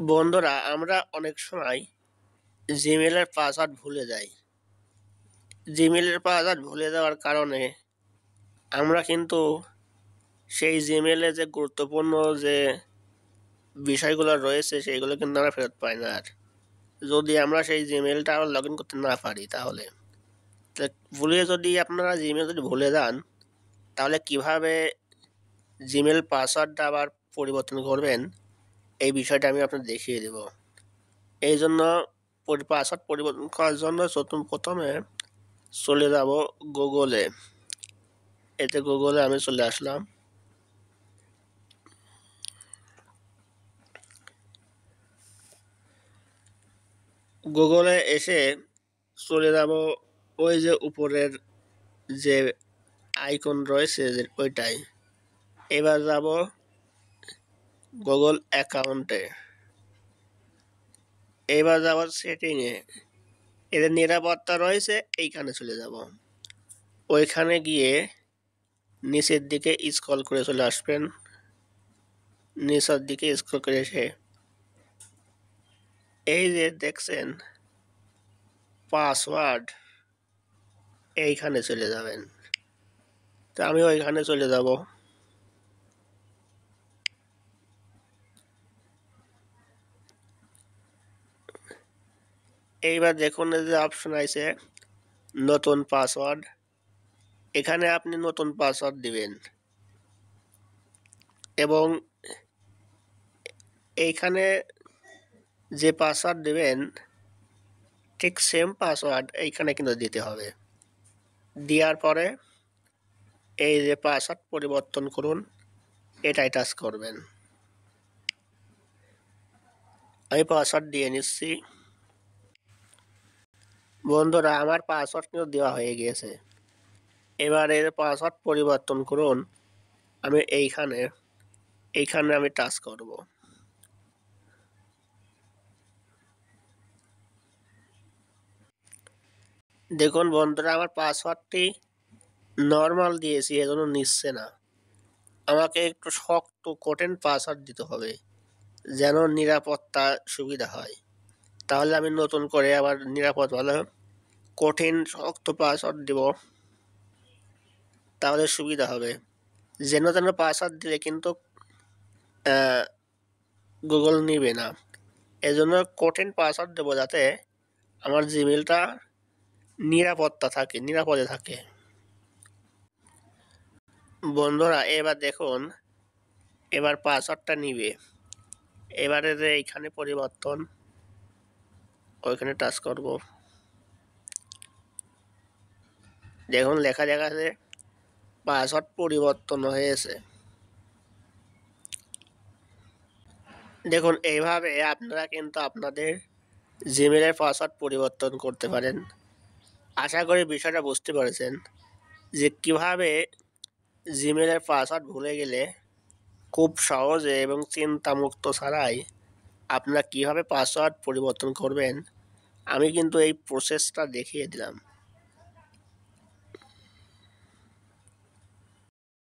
বন্ধুরা, আমরা অনেক সময় জিমেলের পাসওয়ার্ড ভুলে যাই। জিমেলের পাসওয়ার্ড ভুলে যাওয়ার কারণে আমরা কিন্তু সেই জিমেলে যে গুরুত্বপূর্ণ যে বিষয়গুলো রয়েছে সেইগুলো কিন্তু আমরা ফেরত পাই না। আর যদি আমরা সেই জিমেলটা আবার লগ ইন করতে না পারি তাহলে যদি আপনারা জিমেল যদি ভুলে যান তাহলে কিভাবে জিমেল পাসওয়ার্ডটা আবার পরিবর্তন করবেন এই বিষয়টা আমি আপনাদের দেখিয়ে দেব। এই জন্য পাসওয়ার্ড পরিবর্তন করার জন্য প্রথমে চলে যাব গুগলে। এতে গুগলে আমি চলে আসলাম। গুগলে এসে চলে যাব ওই যে উপরের যে আইকন রয়েছে যে ওইটাই। এবার যাব গুগল অ্যাকাউন্টে। এবার যাব সেটিংয়ে। এদের নিরাপত্তা রয়েছে, এইখানে চলে যাব। ওইখানে গিয়ে নিচের দিকে স্ক্রল করে চলে আসবেন। নিচের দিকে স্ক্রল করে এসে এই যে দেখছেন পাসওয়ার্ড, এইখানে চলে যাবেন। তো আমি ওইখানে চলে যাব। এইবার দেখুন যে অপশন আছে নতুন পাসওয়ার্ড। এখানে আপনি নতুন পাসওয়ার্ড দিবেন এবং এইখানে যে পাসওয়ার্ড দিবেন ঠিক সেম পাসওয়ার্ড এইখানে কিন্তু দিতে হবে। দেওয়ার পরে এই যে পাসওয়ার্ড পরিবর্তন করুন, এটাই টাচ করবেন। আমি পাসওয়ার্ড দিয়ে নিচ্ছি। বন্ধুরা, আমার পাসওয়ার্ড কিন্তু দেওয়া হয়ে গিয়েছে। এবার এর পাসওয়ার্ড পরিবর্তন করুন। আমি এইখানে আমি টাচ করব। দেখুন বন্ধুরা, আমার পাসওয়ার্ডটি নর্মাল দিয়েছি, এজন্য নিচ্ছে না। আমাকে একটু শক্ত কঠিন পাসওয়ার্ড দিতে হবে যেন নিরাপত্তা সুবিধা হয়। তাহলে আমি নতুন করে আবার নিরাপদ ভালো কঠিন শক্ত পাসওয়ার্ড দেব, তাহলে সুবিধা হবে। যেন তেন পাসওয়ার্ড দিলে কিন্তু গুগল নিবে না। এজন্য কঠিন পাসওয়ার্ড দেবো যাতে আমার জিমেলটা নিরাপদে থাকে। বন্ধুরা, এবার দেখুন এবার পাসওয়ার্ডটা নিবে। এবারে যে এইখানে পরিবর্তন, ওইখানে টাচ করব। দেখুন লেখা দেখাচ্ছে পাসওয়ার্ড পরিবর্তন হয়েছে। দেখুন এইভাবে আপনারা কিন্তু আপনাদের জিমেলের পাসওয়ার্ড পরিবর্তন করতে পারেন। আশা করি বিষয়টা বুঝতে পেরেছেন যে কিভাবে জিমেলের পাসওয়ার্ড ভুলে গেলে খুব সহজে এবং চিন্তামুক্ত ছাড়াই আপনারা কিভাবে পাসওয়ার্ড পরিবর্তন করবেন। আমি কিন্তু এই প্রসেসটা দেখিয়ে দিলাম।